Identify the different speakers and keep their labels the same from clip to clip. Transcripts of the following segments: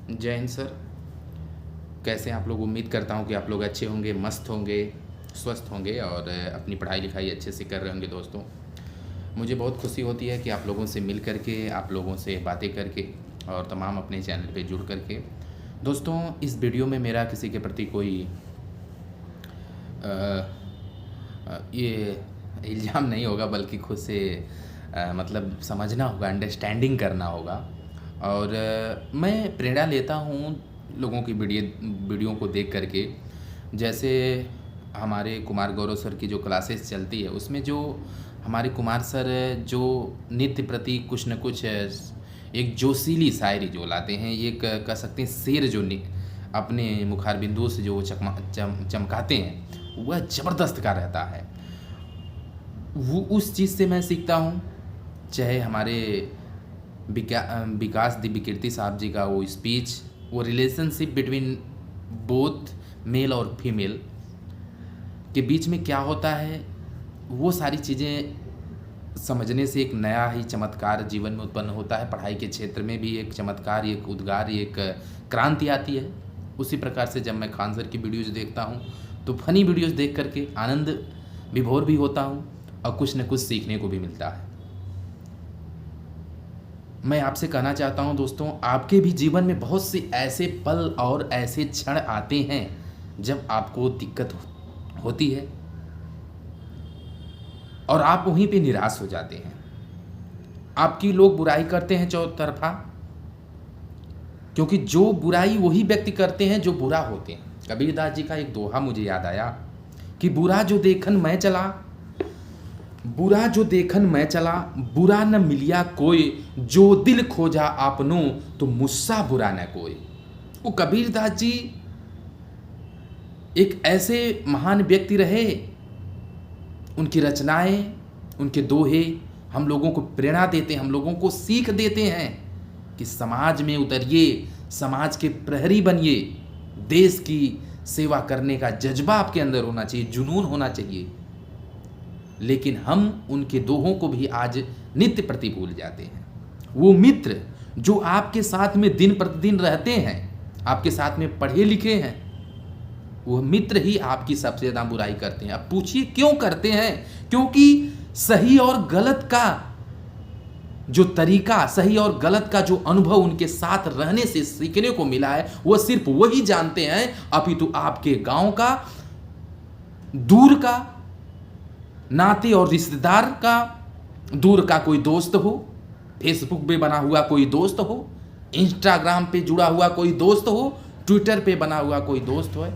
Speaker 1: जय हिंद सर। कैसे हैं आप लोग? उम्मीद करता हूं कि आप लोग अच्छे होंगे, मस्त होंगे, स्वस्थ होंगे और अपनी पढ़ाई लिखाई अच्छे से कर रहे होंगे। दोस्तों, मुझे बहुत खुशी होती है कि आप लोगों से मिल करके, आप लोगों से बातें करके और तमाम अपने चैनल पे जुड़ करके। दोस्तों, इस वीडियो में मेरा किसी के प्रति कोई ये इल्ज़ाम नहीं होगा, बल्कि खुद से मतलब समझना होगा, अंडरस्टैंडिंग करना होगा। और मैं प्रेरणा लेता हूँ लोगों की वीडियो को देख करके। जैसे हमारे कुमार गौरव सर की जो क्लासेस चलती है, उसमें जो हमारे कुमार सर जो नित्य प्रति कुछ न कुछ एक जोशीली शायरी जो लाते हैं, एक कह सकते हैं शेर जो अपने मुखार बिंदु से जो चमकाते हैं, वह ज़बरदस्त का रहता है। वो उस चीज़ से मैं सीखता हूँ। चाहे हमारे विकास दिव्य कीर्ति साहब जी का वो स्पीच, वो रिलेशनशिप बिटवीन बोथ मेल और फीमेल के बीच में क्या होता है, वो सारी चीज़ें समझने से एक नया ही चमत्कार जीवन में उत्पन्न होता है। पढ़ाई के क्षेत्र में भी एक चमत्कार, एक उद्गार, एक क्रांति आती है। उसी प्रकार से जब मैं खान सर की वीडियोज़ देखता हूँ तो फनी वीडियोज़ देख करके आनंद विभोर भी होता हूँ और कुछ न कुछ सीखने को भी मिलता है। मैं आपसे कहना चाहता हूं दोस्तों, आपके भी जीवन में बहुत से ऐसे पल और ऐसे क्षण आते हैं जब आपको दिक्कत होती है और आप वहीं पे निराश हो जाते हैं। आपकी लोग बुराई करते हैं चौतरफा, क्योंकि जो बुराई वही व्यक्ति करते हैं जो बुरा होते हैं। कबीरदास जी का एक दोहा मुझे याद आया कि बुरा जो देखन मैं चला, बुरा जो देखन मैं चला, बुरा न मिलिया कोई, जो दिल खोजा आपनो तो मुझसा बुरा न कोई। वो कबीरदास जी एक ऐसे महान व्यक्ति रहे। उनकी रचनाएं, उनके दोहे हम लोगों को प्रेरणा देते हैं, हम लोगों को सीख देते हैं कि समाज में उतरिए, समाज के प्रहरी बनिए, देश की सेवा करने का जज्बा आपके अंदर होना चाहिए, जुनून होना चाहिए। लेकिन हम उनके दोहों को भी आज नित्य प्रति भूल जाते हैं। वो मित्र जो आपके साथ में दिन प्रतिदिन रहते हैं, आपके साथ में पढ़े लिखे हैं, वो मित्र ही आपकी सबसे ज़्यादा बुराई करते हैं। अब पूछिए क्यों करते हैं? क्योंकि सही और गलत का जो तरीका, सही और गलत का जो अनुभव उनके साथ रहने से सीखने को मिला है, वो सिर्फ वही जानते हैं। अपितु आपके गांव का, दूर का, नाते और रिश्तेदार का, दूर का कोई दोस्त हो, फेसबुक पे बना हुआ कोई दोस्त हो, इंस्टाग्राम पे जुड़ा हुआ कोई दोस्त हो, ट्विटर पे बना हुआ कोई दोस्त हो,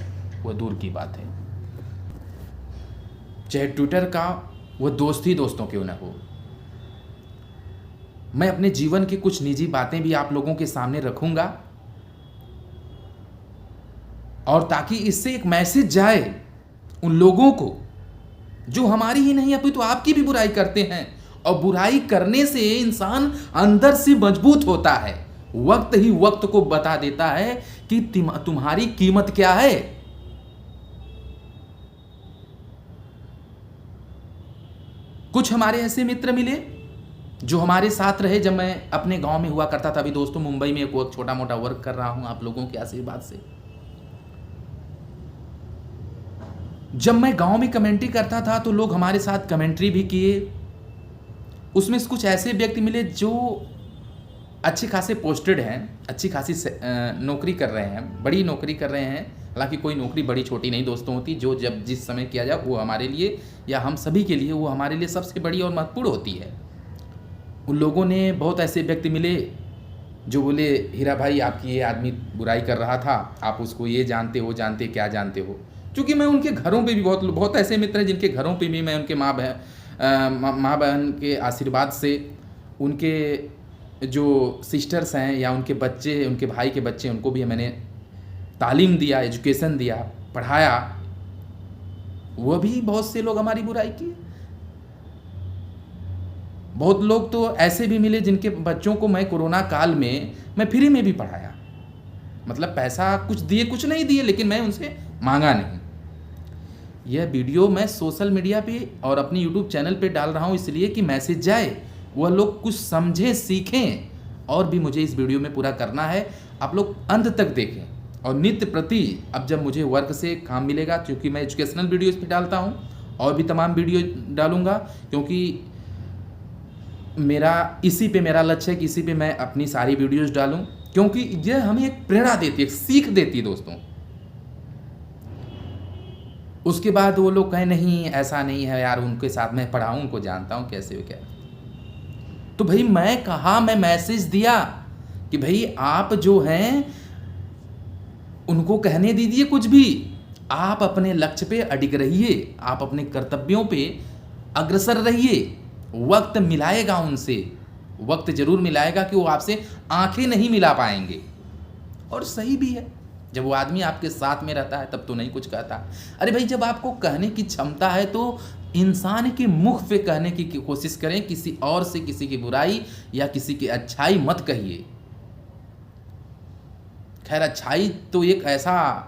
Speaker 1: वह दूर की बात है। चाहे ट्विटर का वह दोस्त ही दोस्तों क्यों ना हो। मैं अपने जीवन की कुछ निजी बातें भी आप लोगों के सामने रखूंगा, और ताकि इससे एक मैसेज जाए उन लोगों को जो हमारी ही नहीं अपितु आपकी भी बुराई करते हैं। और बुराई करने से इंसान अंदर से मजबूत होता है। वक्त ही वक्त को बता देता है कि तुम्हारी कीमत क्या है। कुछ हमारे ऐसे मित्र मिले जो हमारे साथ रहे जब मैं अपने गांव में हुआ करता था। अभी दोस्तों मुंबई में एक छोटा मोटा वर्क कर रहा हूं आप लोगों के आशीर्वाद से। जब मैं गांव में कमेंट्री करता था तो लोग हमारे साथ कमेंट्री भी किए। उसमें से कुछ ऐसे व्यक्ति मिले जो अच्छे खासे पोस्टेड हैं, अच्छी खासी नौकरी कर रहे हैं, बड़ी नौकरी कर रहे हैं। हालांकि कोई नौकरी बड़ी छोटी नहीं दोस्तों होती, जो जब जिस समय किया जाए वो हमारे लिए या हम सभी के लिए, वो हमारे लिए सबसे बड़ी और महत्वपूर्ण होती है। उन लोगों ने बहुत ऐसे व्यक्ति मिले जो बोले, हीरा भाई आपकी ये आदमी बुराई कर रहा था, आप उसको ये जानते, वो जानते, क्या जानते हो। क्योंकि मैं उनके घरों पे भी बहुत ऐसे मित्र हैं जिनके घरों पे भी मैं उनके माँ बहन के आशीर्वाद से, उनके जो सिस्टर्स हैं या उनके बच्चे, उनके भाई के बच्चे, उनको भी मैंने तालीम दिया, एजुकेशन दिया, पढ़ाया। वह भी बहुत से लोग हमारी बुराई किए। बहुत लोग तो ऐसे भी मिले जिनके बच्चों को मैं कोरोना काल में मैं फ्री में भी पढ़ाया। मतलब पैसा कुछ दिए, कुछ नहीं दिए, लेकिन मैं उनसे मांगा नहीं। यह वीडियो मैं सोशल मीडिया पे और अपनी यूट्यूब चैनल पे डाल रहा हूँ इसलिए कि मैसेज जाए, वह लोग कुछ समझें, सीखें। और भी मुझे इस वीडियो में पूरा करना है आप लोग अंत तक देखें और नित्य प्रति, अब जब मुझे वर्क से काम मिलेगा, क्योंकि मैं एजुकेशनल वीडियोस पे डालता हूँ और भी तमाम वीडियो डालूंगा, क्योंकि मेरा इसी पे मेरा लक्ष्य है कि इसी पे मैं अपनी सारी वीडियोस डालूं, क्योंकि यह हमें एक प्रेरणा देती है, एक सीख देती है दोस्तों। उसके बाद वो लोग कहें नहीं ऐसा नहीं है यार, उनके साथ मैं पढ़ा हूं, उनको जानता हूं कैसे हो क्या। तो भाई मैं कहा, मैं मैसेज दिया कि भाई आप जो हैं उनको कहने दीजिए कुछ भी, आप अपने लक्ष्य पे अडिग रहिए, आप अपने कर्तव्यों पे अग्रसर रहिए। वक्त मिलाएगा उनसे, वक्त जरूर मिलाएगा कि वो आपसे आंखें नहीं मिला पाएंगे। और सही भी है, जब वो आदमी आपके साथ में रहता है तब तो नहीं कुछ कहता। अरे भाई जब आपको कहने की क्षमता है तो इंसान के मुख पे कहने की कोशिश करें, किसी और से किसी की बुराई या किसी की अच्छाई मत कहिए। खैर अच्छाई तो एक ऐसा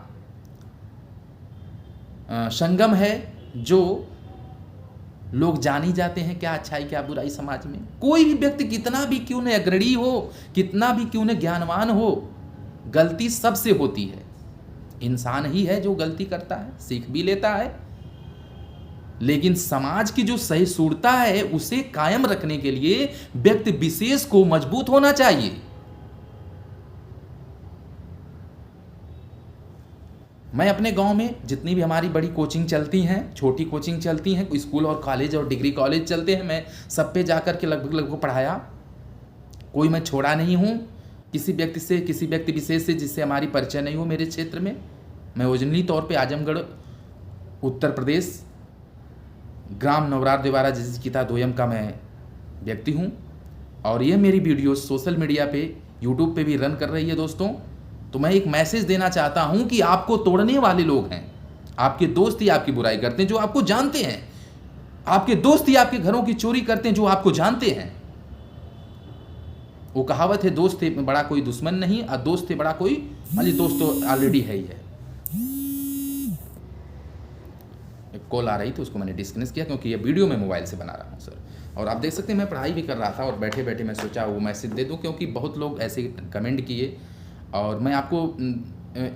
Speaker 1: संगम है जो लोग जान ही जाते हैं क्या अच्छाई क्या बुराई समाज में। कोई भी व्यक्ति कितना भी क्यों न अग्रणी हो, कितना भी क्यों न ज्ञानवान हो, गलती सबसे होती है। इंसान ही है जो गलती करता है, सीख भी लेता है, लेकिन समाज की जो सहिष्णुता है उसे कायम रखने के लिए व्यक्ति विशेष को मजबूत होना चाहिए। मैं अपने गांव में जितनी भी हमारी बड़ी कोचिंग चलती हैं, छोटी कोचिंग चलती हैं, स्कूल और कॉलेज और डिग्री कॉलेज चलते हैं, मैं सब पे जाकर के लगभग पढ़ाया। कोई मैं छोड़ा नहीं हूँ किसी व्यक्ति से, किसी व्यक्ति विशेष से जिससे हमारी परिचय नहीं हो मेरे क्षेत्र में। मैं ओरिजिनली तौर पे आजमगढ़ उत्तर प्रदेश ग्राम नवरार देवारा जिसकिता दोयम का मैं व्यक्ति हूँ, और ये मेरी वीडियो सोशल मीडिया पे यूट्यूब पे भी रन कर रही है दोस्तों। तो मैं एक मैसेज देना चाहता हूँ कि आपको तोड़ने वाले लोग हैं, आपके दोस्त ही आपकी बुराई करते हैं जो आपको जानते हैं, आपके दोस्त ही आपके घरों की चोरी करते हैं जो आपको जानते हैं। वो कहावत है, दोस्त थे बड़ा कोई दुश्मन नहीं, और दोस्त थे बड़ा कोई, अरे दोस्त तो ऑलरेडी है ही है। एक कॉल आ रही थी, उसको मैंने डिस्कनेक्ट किया क्योंकि ये वीडियो मैं मोबाइल से बना रहा हूँ सर। और आप देख सकते हैं मैं पढ़ाई भी कर रहा था और बैठे बैठे मैं सोचा वो मैसेज दे दूँ, क्योंकि बहुत लोग ऐसे कमेंट किए। और मैं आपको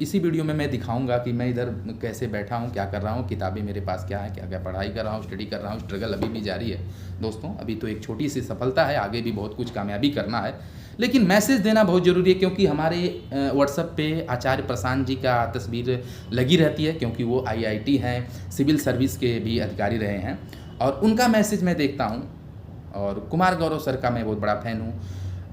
Speaker 1: इसी वीडियो में मैं दिखाऊंगा कि मैं इधर कैसे बैठा हूँ, क्या कर रहा हूँ, किताबें मेरे पास क्या है, क्या क्या पढ़ाई कर रहा हूँ, स्टडी कर रहा हूँ। स्ट्रगल अभी भी जारी है दोस्तों, अभी तो एक छोटी सी सफलता है, आगे भी बहुत कुछ कामयाबी करना है। लेकिन मैसेज देना बहुत ज़रूरी है, क्योंकि हमारे व्हाट्सएप पे आचार्य प्रशांत जी का तस्वीर लगी रहती है, क्योंकि वो IIT हैं, सिविल सर्विस के भी अधिकारी रहे हैं, और उनका मैसेज मैं देखता हूँ। और कुमार गौरव सर का मैं बहुत बड़ा फ़ैन हूँ,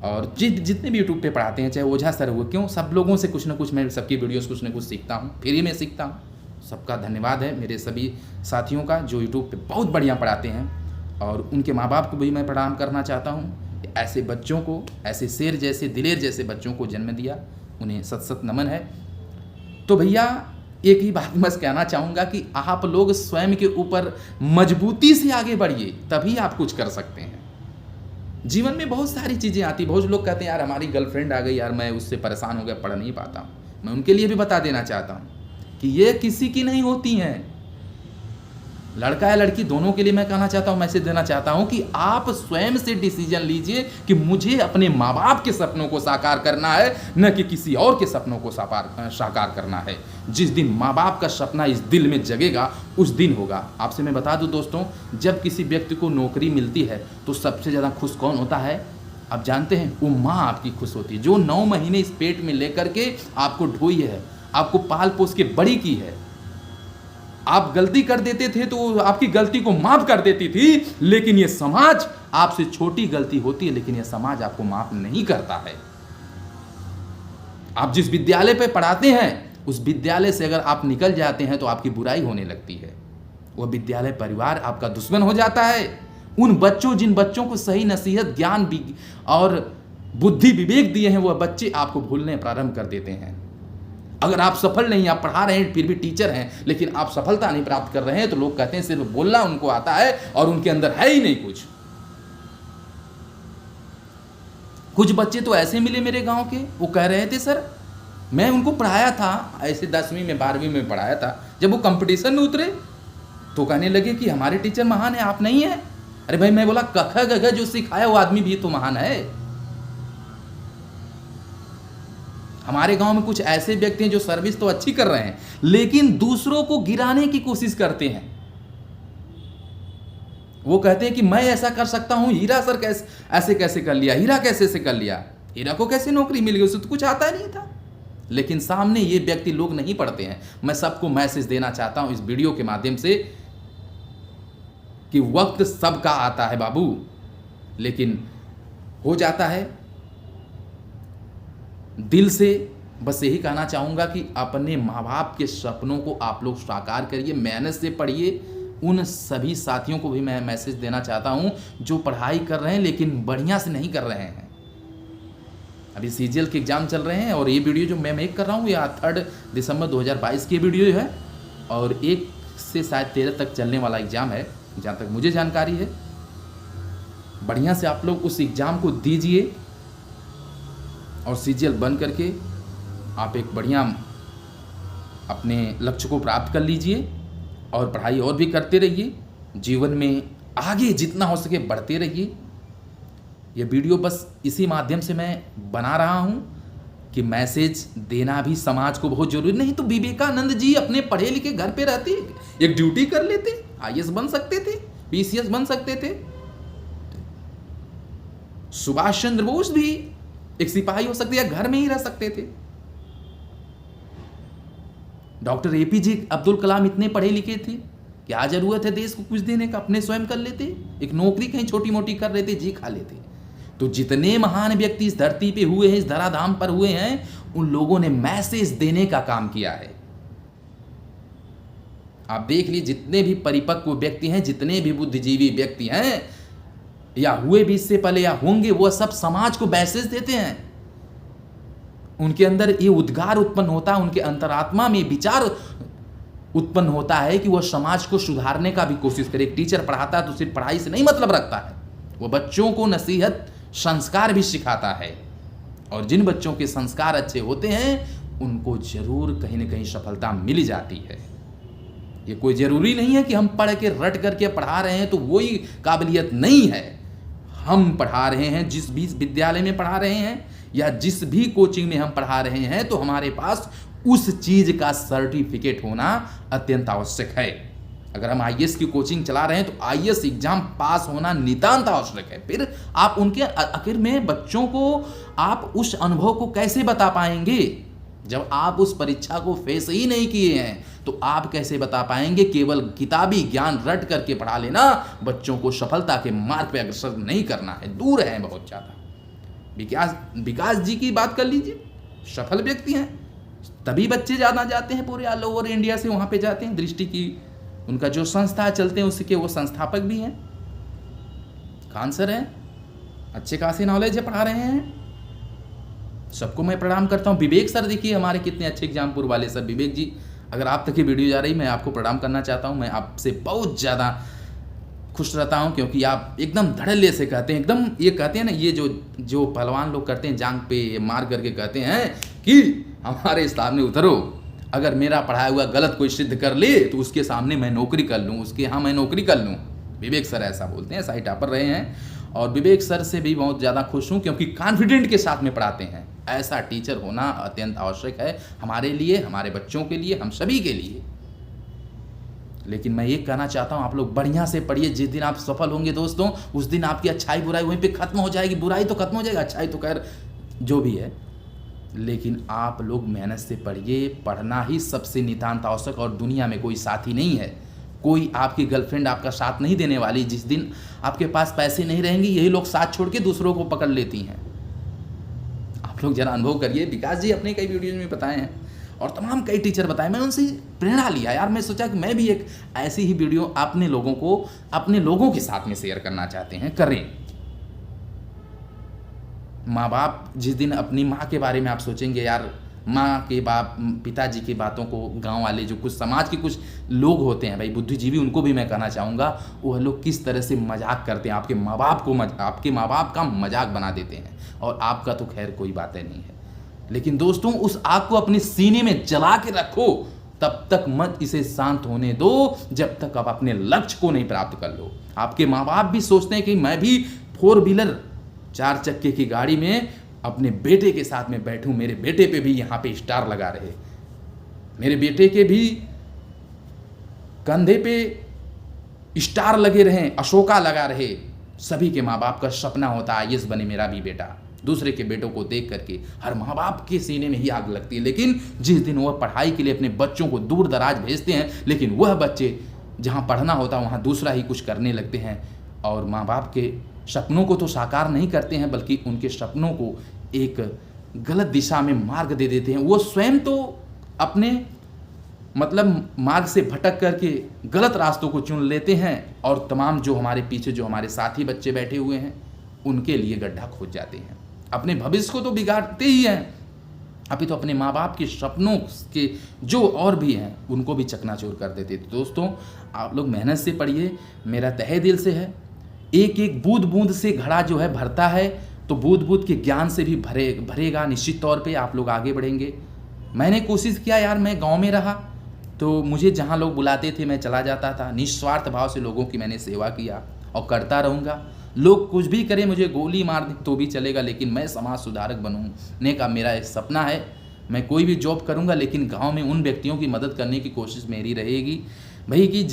Speaker 1: और जितने भी यूट्यूब पे पढ़ाते हैं, चाहे ओझा सर हुए, क्यों सब लोगों से कुछ ना कुछ मैं सबकी वीडियोस कुछ ना कुछ सीखता हूँ, फ्री में सीखता हूँ। सबका धन्यवाद है मेरे सभी साथियों का जो यूट्यूब पे बहुत बढ़िया पढ़ाते हैं, और उनके माँ बाप को भी मैं प्रणाम करना चाहता हूँ। ऐसे बच्चों को, ऐसे शेर जैसे दिलेर जैसे बच्चों को जन्म दिया, उन्हें सत सत नमन है। तो भैया एक ही बात बस कहना चाहूँगा कि आप लोग स्वयं के ऊपर मजबूती से आगे बढ़िए, तभी आप कुछ कर सकते हैं। जीवन में बहुत सारी चीज़ें आती, बहुत लोग कहते हैं यार हमारी गर्लफ्रेंड आ गई यार, मैं उससे परेशान हो गया, पढ़ नहीं पाता हूँ। मैं उनके लिए भी बता देना चाहता हूँ कि ये किसी की नहीं होती हैं, लड़का या लड़की दोनों के लिए मैं कहना चाहता हूँ, मैसेज देना चाहता हूँ कि आप स्वयं से डिसीजन लीजिए कि मुझे अपने माँ बाप के सपनों को साकार करना है, न कि किसी और के सपनों को साकार करना है। जिस दिन माँ बाप का सपना इस दिल में जगेगा उस दिन होगा। आपसे मैं बता दूं दोस्तों, जब किसी व्यक्ति को नौकरी मिलती है तो सबसे ज़्यादा खुश कौन होता है आप जानते हैं? वो माँ आपकी खुश होती है, जो 9 महीने इस पेट में लेकर के आपको ढोई है, आपको पाल पोस के बड़ी की है। आप गलती कर देते थे तो आपकी गलती को माफ कर देती थी, लेकिन ये समाज, आपसे छोटी गलती होती है लेकिन ये समाज आपको माफ नहीं करता है। आप जिस विद्यालय पे पढ़ाते हैं उस विद्यालय से अगर आप निकल जाते हैं तो आपकी बुराई होने लगती है। वह विद्यालय परिवार आपका दुश्मन हो जाता है। उन बच्चों, जिन बच्चों को सही नसीहत, ज्ञान और बुद्धि विवेक दिए हैं, वह बच्चे आपको भूलने प्रारंभ कर देते हैं। अगर आप सफल नहीं, आप पढ़ा रहे हैं, फिर भी टीचर हैं, लेकिन आप सफलता नहीं प्राप्त कर रहे हैं, तो लोग कहते हैं सिर्फ बोलना उनको आता है और उनके अंदर है ही नहीं कुछ। कुछ बच्चे तो ऐसे मिले मेरे गांव के, वो कह रहे थे सर मैं उनको पढ़ाया था, ऐसे 10वीं में 12वीं में पढ़ाया था, जब वो कंपटीशन में उतरे तो कहने लगे कि हमारे टीचर महान है, आप नहीं है। अरे भाई मैं बोला कख गघ जो सिखाया वो आदमी भी तो महान है। हमारे गांव में कुछ ऐसे व्यक्ति हैं जो सर्विस तो अच्छी कर रहे हैं, लेकिन दूसरों को गिराने की कोशिश करते हैं। वो कहते हैं कि मैं ऐसा कर सकता हूं, हीरा सर कैसे ऐसे कैसे कर लिया, हीरा कैसे से कर लिया, हीरा को कैसे नौकरी मिल गई, उसे तो कुछ आता नहीं था। लेकिन सामने ये व्यक्ति लोग नहीं पढ़ते हैं। मैं सबको मैसेज देना चाहता हूं इस वीडियो के माध्यम से कि वक्त सबका आता है बाबू, लेकिन हो जाता है। दिल से बस यही कहना चाहूँगा कि अपने माँ बाप के सपनों को आप लोग साकार करिए, मेहनत से पढ़िए। उन सभी साथियों को भी मैं मैसेज देना चाहता हूँ जो पढ़ाई कर रहे हैं लेकिन बढ़िया से नहीं कर रहे हैं। अभी सीजीएल के एग्ज़ाम चल रहे हैं और ये वीडियो जो मैं मेक कर रहा हूँ ये 3 दिसंबर 2022 की वीडियो है और 1 से शायद 13 तक चलने वाला एग्ज़ाम है, जहाँ तक मुझे जानकारी है। बढ़िया से आप लोग उस एग्ज़ाम को दीजिए और सीजीएल बन करके आप एक बढ़िया अपने लक्ष्य को प्राप्त कर लीजिए और पढ़ाई और भी करते रहिए। जीवन में आगे जितना हो सके बढ़ते रहिए। ये वीडियो बस इसी माध्यम से मैं बना रहा हूँ कि मैसेज देना भी समाज को बहुत जरूरी। नहीं तो विवेकानंद जी अपने पढ़े लिखे घर पे रहते, एक ड्यूटी कर लेते, आईएएस बन सकते थे, पीसीएस बन सकते थे। सुभाष चंद्र बोस भी एक सिपाही हो सकते या घर में ही रह सकते थे। डॉक्टर एपीजे अब्दुल कलाम इतने पढ़े लिखे थे, क्या जरूरत है देश को कुछ देने का, अपने स्वयं कर लेते, एक नौकरी कहीं छोटी मोटी कर लेते, जी खा लेते। तो जितने महान व्यक्ति इस धरती पे हुए हैं, इस धराधाम पर हुए हैं, उन लोगों ने मैसेज देने का काम किया है। आप देख लीजिए जितने भी परिपक्व व्यक्ति हैं, जितने भी बुद्धिजीवी व्यक्ति हैं या हुए भी इससे पहले या होंगे, वो सब समाज को मैसेज देते हैं। उनके अंदर ये उद्गार उत्पन्न होता है, उनके अंतरात्मा में विचार उत्पन्न होता है कि वह समाज को सुधारने का भी कोशिश करे। एक टीचर पढ़ाता है तो सिर्फ पढ़ाई से नहीं मतलब रखता है, वो बच्चों को नसीहत संस्कार भी सिखाता है। और जिन बच्चों के संस्कार अच्छे होते हैं उनको जरूर कहीं ना कहीं सफलता मिल जाती है। ये कोई जरूरी नहीं है कि हम पढ़ के रट करके पढ़ा रहे हैं तो वही काबिलियत नहीं है। हम पढ़ा रहे हैं, जिस भी विद्यालय में पढ़ा रहे हैं या जिस भी कोचिंग में हम पढ़ा रहे हैं, तो हमारे पास उस चीज का सर्टिफिकेट होना अत्यंत आवश्यक है। अगर हम आईएएस की कोचिंग चला रहे हैं तो आईएएस एग्जाम पास होना नितांत आवश्यक है। फिर आप उनके आखिर में बच्चों को आप उस अनुभव को कैसे बता पाएंगे जब आप उस परीक्षा को फेस ही नहीं किए हैं? तो आप कैसे बता पाएंगे? केवल किताबी ज्ञान रट करके पढ़ा लेना बच्चों को सफलता के मार्ग पे अग्रसर नहीं करना है, दूर है बहुत ज्यादा। विकास जी की बात कर लीजिए, सफल व्यक्ति हैं, तभी बच्चे ज्यादा जाते हैं पूरे ऑल ओवर इंडिया से वहां पे जाते हैं। दृष्टि की उनका जो संस्था चलते हैं उसके वो संस्थापक भी हैं, खान सर हैं, अच्छे खासी नॉलेज है, पढ़ा रहे हैं, सबको मैं प्रणाम करता हूं। विवेक सर देखिए हमारे कितने अच्छे एग्जामपुर वाले सर। विवेक जी अगर आप तक ये वीडियो जा रही, मैं आपको प्रणाम करना चाहता हूं। मैं आपसे बहुत ज़्यादा खुश रहता हूं क्योंकि आप एकदम धड़ल्ले से कहते हैं, एकदम ये कहते हैं ना, ये जो पहलवान लोग करते हैं, जांग पे मार करके कहते हैं कि हमारे सामने उतरो, अगर मेरा पढ़ाया हुआ गलत कोई सिद्ध कर ले तो उसके सामने मैं नौकरी कर लूँ, उसके यहाँ मैं नौकरी कर लूँ। विवेक सर ऐसा बोलते हैं, ऐसा ही टापर रहे हैं। और विवेक सर से भी बहुत ज़्यादा खुश हूँ क्योंकि कॉन्फिडेंट के साथ में पढ़ाते हैं। ऐसा टीचर होना अत्यंत आवश्यक है हमारे लिए, हमारे बच्चों के लिए, हम सभी के लिए। लेकिन मैं ये कहना चाहता हूँ आप लोग बढ़िया से पढ़िए। जिस दिन आप सफल होंगे दोस्तों, उस दिन आपकी अच्छाई बुराई वहीं पे खत्म हो जाएगी। बुराई तो खत्म हो जाएगी, अच्छाई तो खैर जो भी है, लेकिन आप लोग मेहनत से पढ़िए। पढ़ना ही सबसे नितांत आवश्यक, और दुनिया में कोई साथी नहीं है, कोई आपकी गर्लफ्रेंड आपका साथ नहीं देने वाली। जिस दिन आपके पास पैसे नहीं रहेंगे, यही लोग साथ छोड़ के दूसरों को पकड़ लेती हैं। आप लोग जरा अनुभव करिए। विकास जी अपने कई वीडियोज में बताए हैं और तमाम कई टीचर बताए, मैं उनसे प्रेरणा लिया यार। मैं सोचा कि मैं भी एक ऐसी ही वीडियो अपने लोगों के साथ में शेयर करना चाहते हैं, करें। माँ बाप जिस दिन अपनी माँ के बारे में आप सोचेंगे, यार माँ के बाप पिताजी की बातों को गांव वाले जो कुछ समाज के कुछ लोग होते हैं भाई बुद्धिजीवी, उनको भी मैं कहना चाहूँगा, वह लोग किस तरह से मजाक करते हैं, आपके माँ बाप का मजाक बना देते हैं। और आपका तो खैर कोई बातें नहीं है, लेकिन दोस्तों उस आग को अपने सीने में जला के रखो, तब तक मत इसे शांत होने दो जब तक आप अपने लक्ष्य को नहीं प्राप्त कर लो। आपके माँ बाप भी सोचते हैं कि मैं भी 4 व्हीलर 4 चक्के की गाड़ी में अपने बेटे के साथ में बैठूं, मेरे बेटे पे भी यहाँ पे स्टार लगा रहे, मेरे बेटे के भी कंधे पे स्टार लगे रहें, अशोका लगा रहे। सभी के माँ बाप का सपना होता है आईएएस बने मेरा भी बेटा। दूसरे के बेटों को देख करके हर माँ बाप के सीने में ही आग लगती है। लेकिन जिस दिन वह पढ़ाई के लिए अपने बच्चों को दूर दराज भेजते हैं, लेकिन वह बच्चे जहाँ पढ़ना होता है वहाँ दूसरा ही कुछ करने लगते हैं और माँ बाप के सपनों को तो साकार नहीं करते हैं, बल्कि उनके सपनों को एक गलत दिशा में मार्ग दे देते हैं। वो स्वयं तो अपने मतलब मार्ग से भटक करके गलत रास्तों को चुन लेते हैं और तमाम जो हमारे पीछे जो हमारे साथी बच्चे बैठे हुए हैं उनके लिए गड्ढा खोद जाते हैं। अपने भविष्य को तो बिगाड़ते ही हैं, अभी तो अपने माँ बाप के सपनों के जो और भी हैं उनको भी चकनाचूर कर देते। तो दोस्तों आप लोग मेहनत से पढ़िए, मेरा तहे दिल से है। एक एक बूंद बूंद से घड़ा जो है भरता है, तो बूंद बूंद के ज्ञान से भी भरेगा। निश्चित तौर पे आप लोग आगे बढ़ेंगे। मैंने कोशिश किया यार, मैं गांव में रहा तो मुझे जहां लोग बुलाते थे मैं चला जाता था। निस्वार्थ भाव से लोगों की मैंने सेवा किया और करता रहूँगा। लोग कुछ भी करें, मुझे गोली मार दें तो भी चलेगा, लेकिन मैं समाज सुधारक बनूँने का मेरा एक सपना है। मैं कोई भी जॉब करूँगा लेकिन गाँव में उन व्यक्तियों की मदद करने की कोशिश मेरी रहेगी भाई, कि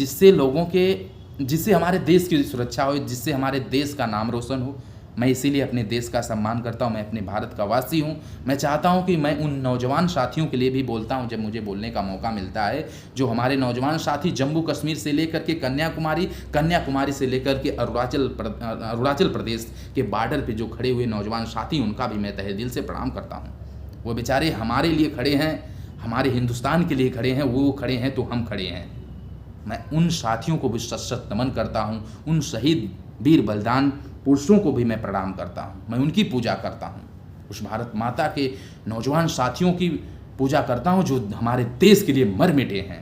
Speaker 1: जिससे हमारे देश की सुरक्षा हो, जिससे हमारे देश का नाम रोशन हो। मैं इसीलिए अपने देश का सम्मान करता हूँ। मैं अपने भारत का वासी हूँ। मैं चाहता हूँ कि मैं उन नौजवान साथियों के लिए भी बोलता हूँ जब मुझे बोलने का मौका मिलता है, जो हमारे नौजवान साथी जम्मू कश्मीर से लेकर के कन्याकुमारी से लेकर के अरुणाचल प्रदेश के बॉर्डर पे जो खड़े हुए नौजवान साथी, उनका भी मैं तहे दिल से प्रणाम करता हूँ। वो बेचारे हमारे लिए खड़े हैं, हमारे हिंदुस्तान के लिए खड़े हैं। वो खड़े हैं तो हम खड़े हैं। मैं उन साथियों को भी सशक्त नमन करता हूँ। उन शहीद वीर बलिदान पुरुषों को भी मैं प्रणाम करता हूँ। मैं उनकी पूजा करता हूँ। उस भारत माता के नौजवान साथियों की पूजा करता हूँ जो हमारे देश के लिए मर मिटे हैं।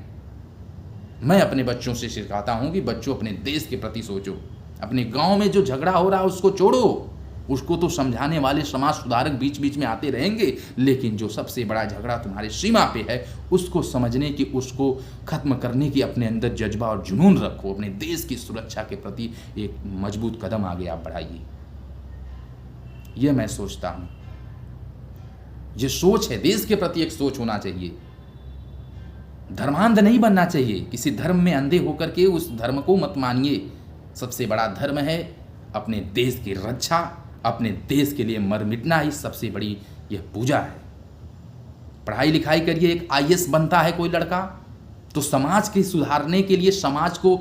Speaker 1: मैं अपने बच्चों से सिखाता हूँ कि बच्चों अपने देश के प्रति सोचो। अपने गांव में जो झगड़ा हो रहा है उसको छोड़ो। उसको तो समझाने वाले समाज सुधारक बीच बीच में आते रहेंगे, लेकिन जो सबसे बड़ा झगड़ा तुम्हारी सीमा पे है उसको समझने की, उसको खत्म करने की अपने अंदर जज्बा और जुनून रखो। अपने देश की सुरक्षा के प्रति एक मजबूत कदम आगे आप बढ़ाइए। यह मैं सोचता हूँ। ये सोच है, देश के प्रति एक सोच होना चाहिए। धर्मांध नहीं बनना चाहिए। किसी धर्म में अंधे होकर के उस धर्म को मत मानिए। सबसे बड़ा धर्म है अपने देश की रक्षा, अपने देश के लिए मर मिटना ही सबसे बड़ी यह पूजा है। पढ़ाई लिखाई करिए, एक आईएएस बनता है कोई लड़का तो समाज के सुधारने के लिए, समाज को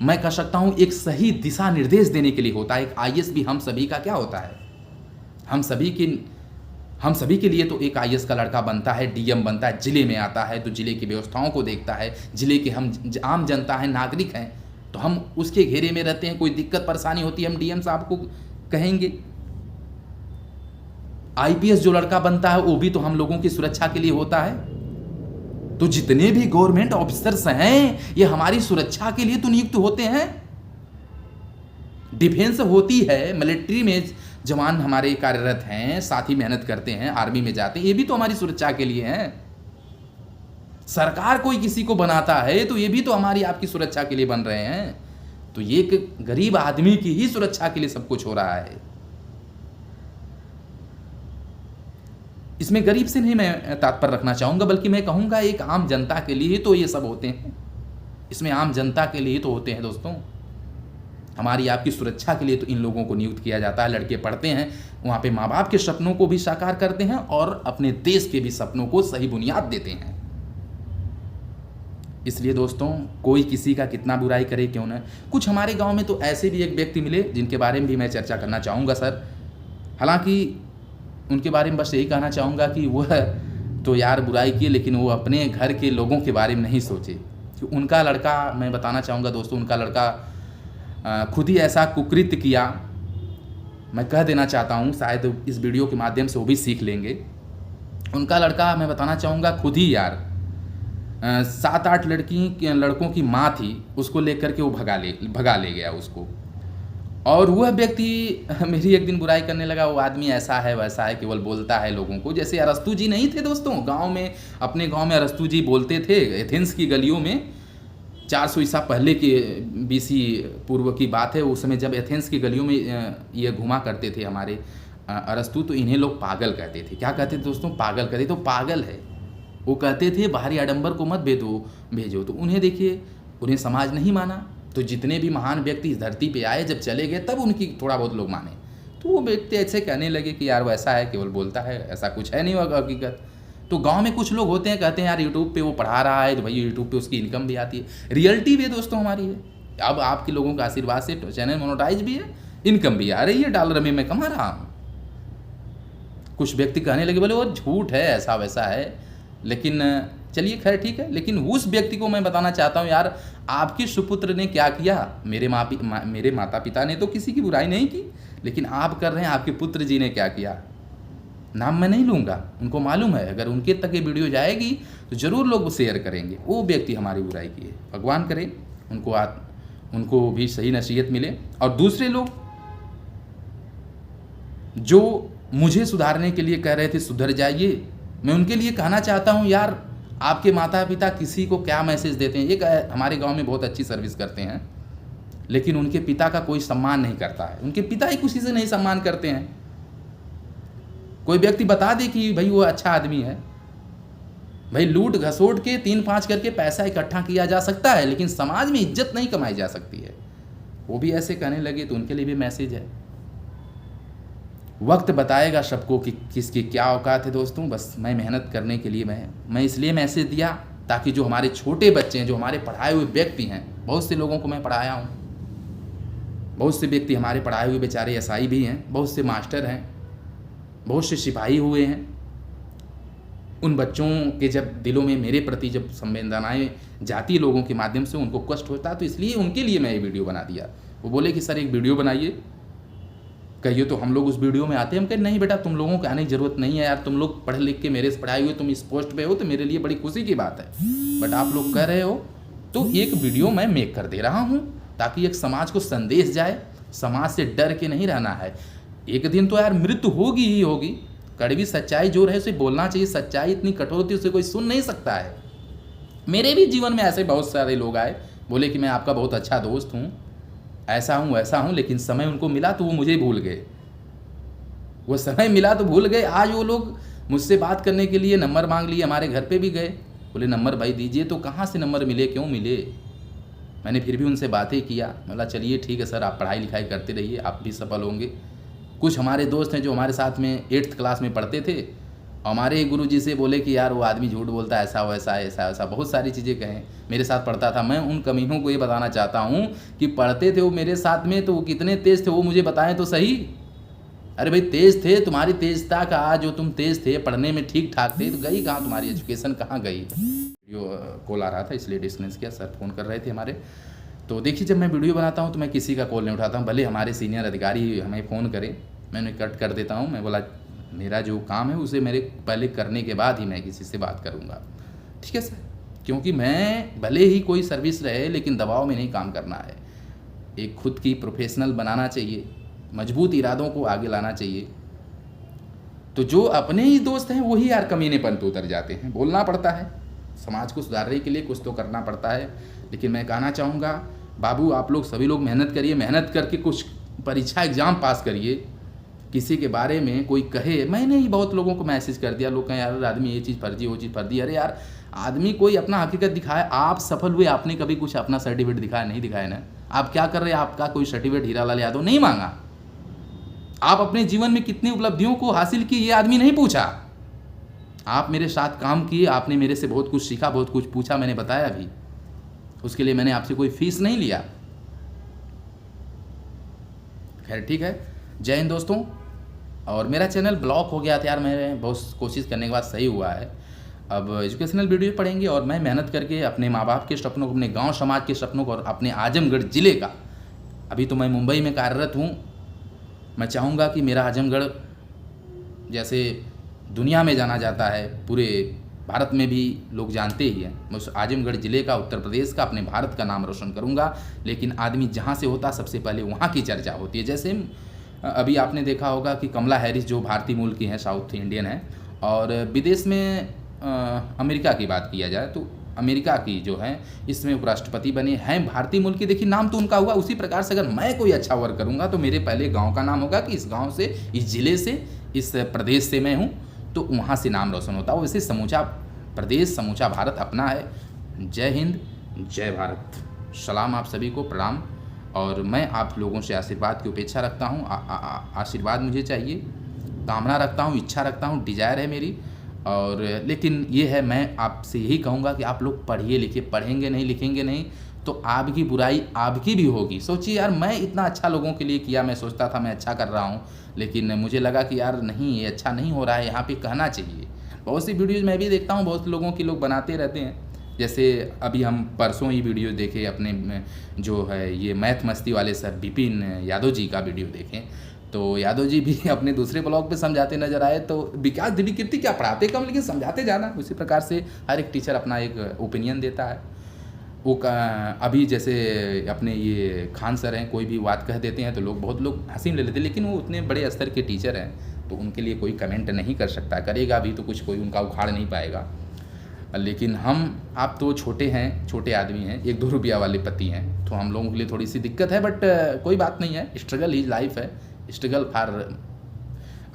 Speaker 1: मैं कह सकता हूं एक सही दिशा निर्देश देने के लिए होता है। एक आईएएस भी हम सभी का क्या होता है, हम सभी के लिए तो एक आईएएस का लड़का बनता है, डीएम बनता है, जिले में आता है तो जिले की व्यवस्थाओं को देखता है। जिले के हम आम जनता है, नागरिक हैं, तो हम उसके घेरे में रहते हैं। कोई दिक्कत परेशानी होती है हम डीएम साहब को कहेंगे। आईपीएस जो लड़का बनता है वो भी तो हम लोगों की सुरक्षा के लिए होता है। तो जितने भी गवर्नमेंट ऑफिसर्स हैं ये हमारी सुरक्षा के लिए तो नियुक्त होते हैं। डिफेंस होती है, मिलिट्री में जवान हमारे कार्यरत हैं, साथी मेहनत करते हैं, आर्मी में जाते हैं, ये भी तो हमारी सुरक्षा के लिए हैं। सरकार कोई किसी को बनाता है तो ये भी तो हमारी आपकी सुरक्षा के लिए बन रहे हैं। तो ये एक गरीब आदमी की ही सुरक्षा के लिए सब कुछ हो रहा है। इसमें गरीब से नहीं मैं तात्पर्य रखना चाहूँगा, बल्कि मैं कहूँगा एक आम जनता के लिए तो ये सब होते हैं। इसमें आम जनता के लिए तो होते हैं दोस्तों। हमारी आपकी सुरक्षा के लिए तो इन लोगों को नियुक्त किया जाता है। लड़के पढ़ते हैं, वहाँ पे माँ बाप के सपनों को भी साकार करते हैं और अपने देश के भी सपनों को सही बुनियाद देते हैं। इसलिए दोस्तों कोई किसी का कितना बुराई करे क्यों ना। कुछ हमारे गाँव में तो ऐसे भी एक व्यक्ति मिले जिनके बारे में भी मैं चर्चा करना चाहूँगा सर। हालांकि उनके बारे में बस यही कहना चाहूँगा कि वह तो यार बुराई किए, लेकिन वो अपने घर के लोगों के बारे में नहीं सोचे। कि उनका लड़का, मैं बताना चाहूँगा दोस्तों, उनका लड़का खुद ही ऐसा कुकृत्य किया। मैं कह देना चाहता हूँ, शायद इस वीडियो के माध्यम से वो भी सीख लेंगे। उनका लड़का, मैं बताना चाहूँगा, खुद ही यार 7-8 लड़कों की माँ थी, उसको लेकर के वो भगा ले गया उसको। और वह व्यक्ति मेरी एक दिन बुराई करने लगा। वो आदमी ऐसा है वैसा है, केवल बोलता है लोगों को। जैसे अरस्तु जी नहीं थे दोस्तों गांव में, अपने गांव में अरस्तु जी बोलते थे एथेंस की गलियों में। 400 ईसा पहले के BC पूर्व की बात है। उस समय जब एथेंस की गलियों में ये घुमा करते थे हमारे अरस्तु, तो इन्हें लोग पागल कहते थे। क्या कहते थे दोस्तों? पागल कहते। तो पागल है वो, कहते थे बाहरी आडंबर को मत भेजो। तो उन्हें देखिए, उन्हें समाज नहीं माना। तो जितने भी महान व्यक्ति इस धरती पे आए, जब चले गए तब उनकी थोड़ा बहुत लोग माने। तो वो व्यक्ति ऐसे कहने लगे कि यार वो ऐसा है, केवल बोलता है, ऐसा कुछ है नहीं वो हकीकत। तो गांव में कुछ लोग होते हैं, कहते हैं यार यूट्यूब पे वो पढ़ा रहा है, तो भाई यूट्यूब पे उसकी इनकम भी आती है। रियलिटी भी दोस्तों हमारी है। अब आपके लोगों के आशीर्वाद से चैनल मोनेटाइज भी है, इनकम भी आ रही है, डॉलर में मैं कमा रहा हूँ। कुछ व्यक्ति कहने लगे बोले वो झूठ है, ऐसा वैसा है। लेकिन चलिए खैर ठीक है। लेकिन उस व्यक्ति को मैं बताना चाहता हूँ, यार आपके सुपुत्र ने क्या किया? मेरे माता पिता ने तो किसी की बुराई नहीं की, लेकिन आप कर रहे हैं, आपके पुत्र जी ने क्या किया? नाम मैं नहीं लूँगा, उनको मालूम है, अगर उनके तक ये वीडियो जाएगी तो ज़रूर लोग शेयर करेंगे। वो व्यक्ति हमारी बुराई किए, भगवान करे उनको भी सही नसीहत मिले। और दूसरे लोग जो मुझे सुधारने के लिए कह रहे थे सुधर जाइए, मैं उनके लिए कहना चाहता हूँ, यार आपके माता पिता किसी को क्या मैसेज देते हैं? एक हमारे गांव में बहुत अच्छी सर्विस करते हैं, लेकिन उनके पिता का कोई सम्मान नहीं करता है। उनके पिता ही किसी से नहीं सम्मान करते हैं। कोई व्यक्ति बता दे कि भाई वो अच्छा आदमी है, भाई लूट घसोट के 3-5 करके पैसा इकट्ठा किया जा सकता है, लेकिन समाज में इज्जत नहीं कमाई जा सकती है। वो भी ऐसे कहने लगे, तो उनके लिए भी मैसेज है। वक्त बताएगा सबको कि किसकी क्या औकात है दोस्तों। बस मैं मेहनत करने के लिए मैं इसलिए मैसेज दिया, ताकि जो हमारे छोटे बच्चे हैं, जो हमारे पढ़ाए हुए व्यक्ति हैं, बहुत से लोगों को मैं पढ़ाया हूँ, बहुत से व्यक्ति हमारे पढ़ाए हुए बेचारे एसआई भी हैं, बहुत से मास्टर हैं, बहुत से सिपाही हुए हैं। उन बच्चों के जब दिलों में मेरे प्रति जब संवेदनाएं जाती लोगों के माध्यम से, उनको कष्ट होता, तो इसलिए उनके लिए मैं ये वीडियो बना दिया। वो बोले कि सर एक वीडियो बनाइए, कहिए, तो हम लोग उस वीडियो में आते हैं। हम कहें नहीं बेटा, तुम लोगों को आने की जरूरत नहीं है यार, तुम लोग पढ़ लिख के मेरे से पढ़ाए हुए तुम इस पोस्ट पे हो, तो मेरे लिए बड़ी खुशी की बात है। बट आप लोग कह रहे हो, तो एक वीडियो मैं मेक कर दे रहा हूँ, ताकि एक समाज को संदेश जाए। समाज से डर के नहीं रहना है। एक दिन तो यार मृत्यु होगी ही होगी। कड़वी सच्चाई जो रहे उसे बोलना चाहिए। सच्चाई इतनी कठोर होती है, उसे कोई सुन नहीं सकता है। मेरे भी जीवन में ऐसे बहुत सारे लोग आए, बोले कि मैं आपका बहुत अच्छा दोस्त हूँ, ऐसा हूँ वैसा हूँ, लेकिन समय उनको मिला तो वो मुझे भूल गए। वो समय मिला तो भूल गए। आज वो लोग मुझसे बात करने के लिए नंबर मांग लिए, हमारे घर पे भी गए, बोले नंबर भाई दीजिए। तो कहाँ से नंबर मिले, क्यों मिले? मैंने फिर भी उनसे बातें किया। बोला चलिए ठीक है सर, आप पढ़ाई लिखाई करते रहिए, आप भी सफल होंगे। कुछ हमारे दोस्त हैं जो हमारे साथ में 8th क्लास में पढ़ते थे, हमारे गुरुजी से बोले कि यार वो आदमी झूठ बोलता है, ऐसा वैसा ऐसा वैसा, बहुत सारी चीज़ें कहें। मेरे साथ पढ़ता था। मैं उन कमीनों को ये बताना चाहता हूँ कि पढ़ते थे वो मेरे साथ में, तो वो कितने तेज थे वो मुझे बताएं तो सही। अरे भाई तेज थे, तुम्हारी तेजता का, जो तुम तेज थे पढ़ने में ठीक ठाक थे, तो गई कहाँ तुम्हारी एजुकेशन, कहाँ गई? वीडियो कॉल आ रहा था इसलिए डिस्कनेक्ट किया, सर फ़ोन कर रहे थे हमारे। तो देखिए, जब मैं वीडियो बनाता हूँ तो मैं किसी का कॉल नहीं उठाता हूँ, भले हमारे सीनियर अधिकारी हमें फ़ोन करें, मैं उन्हें कट कर देता हूँ। मैं बोला मेरा जो काम है उसे मेरे पहले करने के बाद ही मैं किसी से बात करूँगा, ठीक है सर? क्योंकि मैं भले ही कोई सर्विस रहे, लेकिन दबाव में नहीं काम करना है। एक खुद की प्रोफेशनल बनाना चाहिए, मजबूत इरादों को आगे लाना चाहिए। तो जो अपने ही दोस्त हैं वही यार कमीनेपन पे उतर जाते हैं। बोलना पड़ता है, समाज को सुधारने के लिए कुछ तो करना पड़ता है। लेकिन मैं कहना चाहूँगा बाबू, आप लोग सभी लोग मेहनत करिए, मेहनत करके कुछ परीक्षा एग्ज़ाम पास करिए। किसी के बारे में कोई कहे, मैंने ही बहुत लोगों को मैसेज कर दिया, लोग कहें यार आदमी ये चीज़ फर्जी, वो चीज़ फर्जी। अरे यार आदमी कोई अपना हकीकत दिखाए। आप सफल हुए, आपने कभी कुछ अपना सर्टिफिकेट दिखाया? नहीं दिखाया ना। आप क्या कर रहे हैं? आपका कोई सर्टिफिकेट हीरालाल यादव नहीं मांगा। आप अपने जीवन में कितनी उपलब्धियों को हासिल की ये आदमी नहीं पूछा। आप मेरे साथ काम किए, आपने मेरे से बहुत कुछ सीखा, बहुत कुछ पूछा, मैंने बताया भी। उसके लिए मैंने आपसे कोई फीस नहीं लिया। खैर ठीक है, जय हिंद दोस्तों। और मेरा चैनल ब्लॉक हो गया था यार, मैं बहुत कोशिश करने के बाद सही हुआ है। अब एजुकेशनल वीडियो पढ़ेंगे और मैं मेहनत करके अपने माँ बाप के सपनों को, अपने गांव समाज के सपनों को और अपने आजमगढ़ ज़िले का, अभी तो मैं मुंबई में कार्यरत हूँ, मैं चाहूँगा कि मेरा आजमगढ़ जैसे दुनिया में जाना जाता है, पूरे भारत में भी लोग जानते ही हैं, मैं उस आजमगढ़ ज़िले का, उत्तर प्रदेश का, अपने भारत का नाम रोशन करूँगा। लेकिन आदमी जहाँ से होता सबसे पहले वहाँ की चर्चा होती है। जैसे अभी आपने देखा होगा कि कमला हैरिस जो भारतीय मूल की हैं, साउथ इंडियन है, और विदेश में अमेरिका की बात किया जाए तो अमेरिका की जो है इसमें उपराष्ट्रपति बने हैं, भारतीय मूल के, देखिए नाम तो उनका हुआ। उसी प्रकार से अगर मैं कोई अच्छा वर्क करूँगा तो मेरे पहले गाँव का नाम होगा कि इस गाँव से, इस ज़िले से, इस प्रदेश से मैं हूँ, तो वहाँ से नाम रोशन होता है। वैसे समूचा प्रदेश, समूचा भारत अपना है। जय हिंद, जय भारत। सलाम आप सभी को, प्रणाम। और मैं आप लोगों से आशीर्वाद की अपेक्षा रखता हूँ। आशीर्वाद मुझे चाहिए, कामना रखता हूँ, इच्छा रखता हूँ, डिजायर है मेरी। और लेकिन ये है, मैं आपसे यही कहूँगा कि आप लोग पढ़िए लिखिए। पढ़ेंगे नहीं, लिखेंगे नहीं तो आपकी बुराई आपकी भी होगी। सोचिए यार, मैं इतना अच्छा लोगों के लिए किया, मैं सोचता था मैं अच्छा कर रहा हूँ, लेकिन मुझे लगा कि यार नहीं, ये अच्छा नहीं हो रहा है, यहाँ पे कहना चाहिए। बहुत सी वीडियोज़ मैं भी देखता हूँ, बहुत लोगों की लोग बनाते रहते हैं। जैसे अभी हम परसों ही वीडियो देखे अपने जो है ये मैथ मस्ती वाले सर विपिन यादव जी का वीडियो देखें, तो यादव जी भी अपने दूसरे ब्लॉग पे समझाते नजर आए। तो विकास दिव्यकीर्ति क्या पढ़ाते कम लेकिन समझाते ज़्यादा। उसी प्रकार से हर एक टीचर अपना एक ओपिनियन देता है। वो अभी जैसे अपने ये खान सर हैं, कोई भी बात कह देते हैं तो बहुत लोग हंसी में ले लेते हैं, लेकिन वो उतने बड़े स्तर के टीचर हैं तो उनके लिए कोई कमेंट नहीं कर सकता, करेगा भी तो कुछ कोई उनका उखाड़ नहीं पाएगा। लेकिन आप तो छोटे हैं, छोटे आदमी हैं, 1-2 रुपया वाले पति हैं, तो हम लोगों के लिए थोड़ी सी दिक्कत है, बट कोई बात नहीं है। स्ट्रगल ही लाइफ है, स्ट्रगल फॉर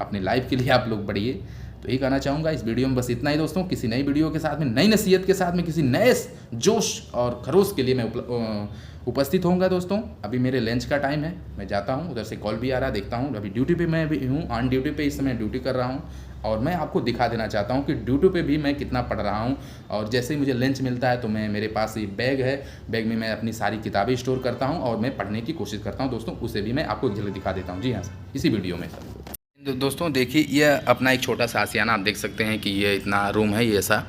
Speaker 1: अपनी लाइफ के लिए आप लोग बढ़िए। तो यही कहना चाहूँगा इस वीडियो में, बस इतना ही दोस्तों। किसी नई वीडियो के साथ में, नई नसीहत के साथ में, किसी नए जोश और खरोश के लिए मैं उपस्थित होऊंगा दोस्तों। अभी मेरे लंच का टाइम है, मैं जाता हूँ। उधर से कॉल भी आ रहा है, देखता हूँ। अभी ड्यूटी पे मैं भी हूँ, ऑन ड्यूटी पे इस समय ड्यूटी कर रहा हूँ। और मैं आपको दिखा देना चाहता हूँ कि ड्यूटी पे भी मैं कितना पढ़ रहा हूँ। और जैसे ही मुझे लंच मिलता है तो मेरे पास ये बैग है, बैग में मैं अपनी सारी किताबें स्टोर करता हूँ और मैं पढ़ने की कोशिश करता हूँ दोस्तों। उसे भी मैं आपको झलक दिखा देता हूँ। जी हाँ, इसी वीडियो में। दोस्तों देखिए, ये अपना एक छोटा सा आशियाना, आप देख सकते हैं कि ये इतना रूम है ये ऐसा।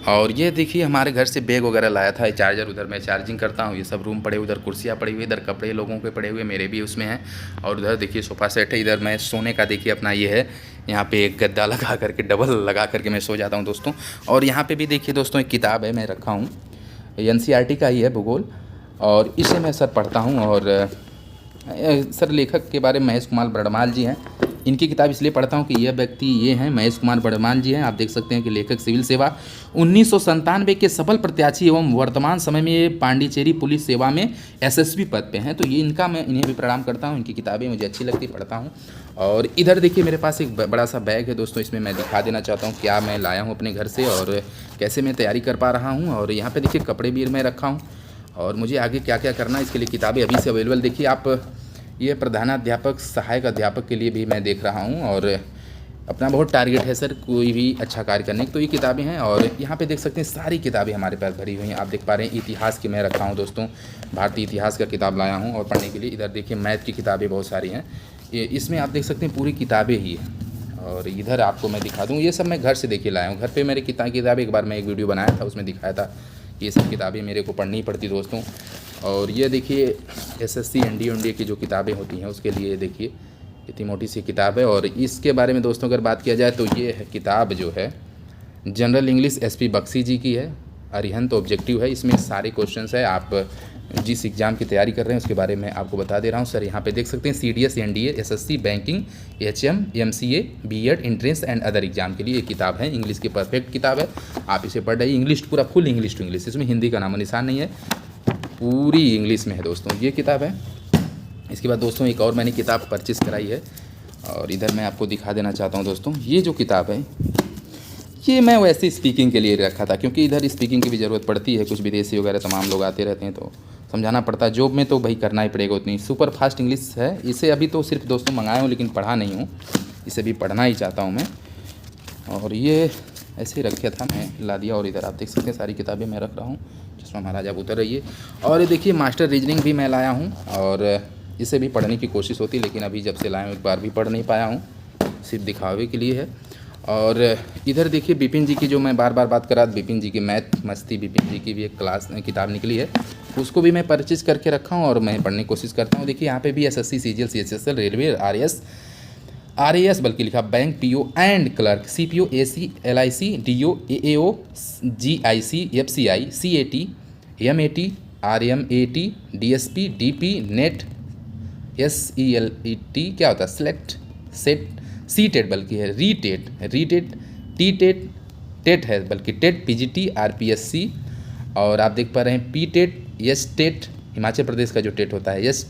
Speaker 1: और ये देखिए हमारे घर से बैग वगैरह लाया था, चार्जर, उधर मैं चार्जिंग करता हूँ। ये सब रूम पड़े, उधर कुर्सियाँ पड़ी हुई, इधर कपड़े लोगों के पड़े हुए, मेरे भी उसमें हैं। और उधर देखिए सोफ़ा सेट है, इधर मैं सोने का देखिए अपना ये है, यहाँ पे एक गद्दा लगा करके, डबल लगा करके मैं सो जाता हूँ दोस्तों। और यहाँ पे भी देखिए दोस्तों एक किताब है मैं रखा हूँ, NCERT का ही है, भूगोल, और इसे मैं सर पढ़ता हूँ। और सर लेखक के बारे में महेश कुमार बड़माल जी हैं, इनकी किताब इसलिए पढ़ता हूँ कि यह व्यक्ति ये हैं, महेश कुमार बड़माल जी हैं। आप देख सकते हैं कि लेखक, सिविल सेवा 1997 के सफल प्रत्याशी एवं वर्तमान समय में ये पांडिचेरी पुलिस सेवा में SSP पद पे हैं। तो ये मैं इन्हें भी प्रणाम करता हूँ, इनकी किताबें मुझे अच्छी लगती, पढ़ता हूँ। और इधर देखिए मेरे पास एक बड़ा सा बैग है दोस्तों, इसमें मैं दिखा देना चाहता हूँ क्या मैं लाया हूँ अपने घर से और कैसे मैं तैयारी कर पा रहा हूँ। और यहाँ पर देखिए कपड़े भी मैं रखा हूँ, और मुझे आगे क्या क्या करना है इसके लिए किताबें अभी से अवेलेबल। देखिए आप, ये प्रधानाध्यापक, सहायक अध्यापक के लिए भी मैं देख रहा हूँ, और अपना बहुत टारगेट है सर कोई भी अच्छा कार्य करने की। तो ये किताबें हैं, और यहाँ पे देख सकते हैं सारी किताबें हमारे पास भरी हुई हैं। आप देख पा रहे हैं इतिहास की मैं रखा हूँ दोस्तों, भारतीय इतिहास का किताब लाया हूँ और पढ़ने के लिए। इधर देखिए मैथ की किताबें बहुत सारी हैं, इसमें आप देख सकते हैं पूरी किताबें ही हैं। और इधर आपको मैं दिखा दूँ, ये सब मैं घर से देखिए लाया हूँ। घर पर मेरी किताबें, एक बार मैं एक वीडियो बनाया था, उसमें दिखाया था। ये सब किताबें मेरे को पढ़नी पड़ती दोस्तों। और ये देखिए SSC NDA की जो किताबें होती हैं उसके लिए देखिए इतनी मोटी सी किताब है। और इसके बारे में दोस्तों अगर बात किया जाए तो ये किताब जो है जनरल इंग्लिश SP बख्शी जी की है, अरिहंत ऑब्जेक्टिव है। इसमें सारे क्वेश्चंस है, आप जिस एग्ज़ाम की तैयारी कर रहे हैं उसके बारे में आपको बता दे रहा हूँ। सर यहाँ पे देख सकते हैं CDS NDA SSC banking HM MCA B.Ed entrance and other exam के लिए ये किताब है। इंग्लिश की परफेक्ट किताब है, आप इसे पढ़ रही, इंग्लिश पूरा फुल इंग्लिश टू इंग्लिश, इसमें हिंदी का नामो निशान नहीं है, पूरी इंग्लिश में है दोस्तों ये किताब है। इसके बाद दोस्तों एक और मैंने किताब परचेस कराई है, और इधर मैं आपको दिखा देना चाहता हूँ दोस्तों। ये जो किताब है ये मैं वैसे स्पीकिंग के लिए रखा था, क्योंकि इधर स्पीकिंग की भी ज़रूरत पड़ती है, कुछ विदेशी वगैरह तमाम लोग आते रहते हैं तो समझाना पड़ता है। जॉब में तो भाई करना ही पड़ेगा, उतनी सुपर फास्ट इंग्लिश है। इसे अभी तो सिर्फ दोस्तों मंगाया हूँ लेकिन पढ़ा नहीं हूँ, इसे भी पढ़ना ही चाहता हूँ मैं। और ये ऐसे ही रखा था, मैं ला दिया। और इधर आप देख सकते हैं सारी किताबें मैं रख रहा हूँ, जिसमें महाराज आप उतर रहिए। और ये देखिए मास्टर रीजनिंग भी मैं लाया हूँ, और इसे भी पढ़ने की कोशिश होती, लेकिन अभी जब से लाया हूँ एक बार भी पढ़ नहीं पाया हूँ, सिर्फ दिखावे के लिए है। और इधर देखिए विपिन जी की, जो मैं बार बार बात कर रहा था, विपिन जी की मैथ मस्ती, विपिन जी की भी एक किताब निकली है, उसको भी मैं परचेज करके रखा हूँ और मैं पढ़ने की कोशिश करता हूँ। देखिए यहाँ पे भी SSC CGL CHSL railway RAS बल्कि लिखा, bank PO and clerk CPO AC LIC DO AAO GIC FCI CAT MAT RMAT DSP DP NET SELET क्या होता है, सेलेक्ट सेट CTET बल्कि है, रीटेट TTET टेट है बल्कि टेट PGT RPSC और आप देख पा रहे हैं P TET, yes TET Himachal Pradesh का जो टेट होता है, यस,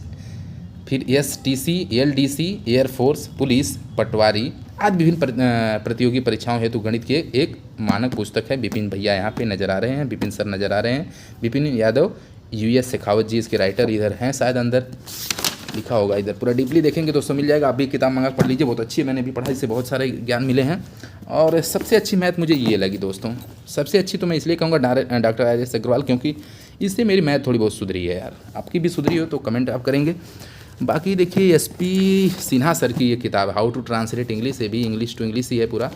Speaker 1: फिर STC, LDC एयरफोर्स, पुलिस, पटवारी आदि विभिन्न प्रतियोगी परीक्षाओं हेतु गणित की एक मानक पुस्तक है। विपिन भैया यहाँ पे नज़र आ रहे हैं, विपिन सर नज़र आ रहे हैं, विपिन यादव, US शेखावत जी इसके राइटर इधर हैं, शायद अंदर लिखा होगा, इधर पूरा डीपली देखेंगे दोस्तों मिल जाएगा। आप भी किताब मंगा पढ़ लीजिए, बहुत अच्छी है, मैंने भी पढ़ा, इससे बहुत सारे ज्ञान मिले हैं। और सबसे अच्छी मैथ मुझे ये लगी दोस्तों, सबसे अच्छी तो मैं इसलिए कहूँगा डॉक्टर राजेश अग्रवाल, क्योंकि इससे मेरी मैथ थोड़ी बहुत सुधरी है यार। आपकी भी सुधरी हो तो कमेंट आप करेंगे। बाकी देखिए SP सिन्हा सर की ये किताब हाउ टू ट्रांसलेट इंग्लिश, ये भी इंग्लिश टू इंग्लिश ही है पूरा,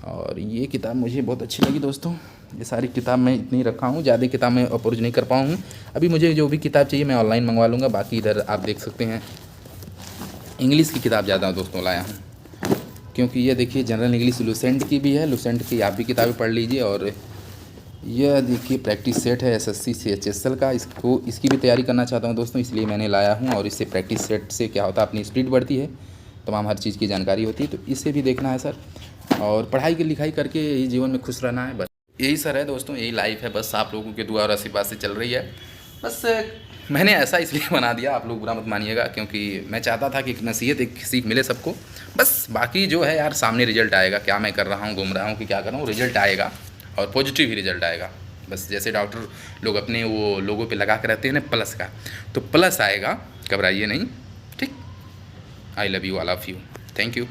Speaker 1: और ये किताब मुझे बहुत अच्छी लगी दोस्तों। ये सारी किताब मैं इतनी रखा हूँ, ज़्यादा किताब मैं अप्रोच नहीं कर पाऊँ। अभी मुझे जो भी किताब चाहिए मैं ऑनलाइन मंगवा लूँगा। बाकी इधर आप देख सकते हैं इंग्लिश की किताब ज़्यादा दोस्तों लाया हूँ, क्योंकि ये देखिए जनरल इंग्लिश लुसेंट की भी है, लुसेंट की आप भी किताबें पढ़ लीजिए। और यह देखिए प्रैक्टिस सेट है SSC CHSL का, इसकी भी तैयारी करना चाहता हूँ दोस्तों, इसलिए मैंने लाया हूँ। और इससे प्रैक्टिस सेट से क्या होता है, अपनी स्पीड बढ़ती है, तमाम हर चीज़ की जानकारी होती है, तो इसे भी देखना है सर। और पढ़ाई की लिखाई करके यही जीवन में खुश रहना है, बस यही सर है दोस्तों, यही लाइफ है, बस आप लोगों के दुआ और आशीर्वाद से चल रही है। बस मैंने ऐसा इसलिए बना दिया, आप लोग बुरा मत मानिएगा, क्योंकि मैं चाहता था कि एक नसीहत, एक सीख मिले सबको। बस बाकी जो है यार सामने रिजल्ट आएगा, क्या मैं कर रहा हूँ, घूम रहा हूँ कि क्या कर रहा हूँ, रिजल्ट आएगा और पॉजिटिव ही रिजल्ट आएगा। बस जैसे डॉक्टर लोग अपने वो लोगों पे लगा कर रहते हैं ना प्लस का, तो प्लस आएगा, घबराइए नहीं, ठीक। I love you, all of you, thank you.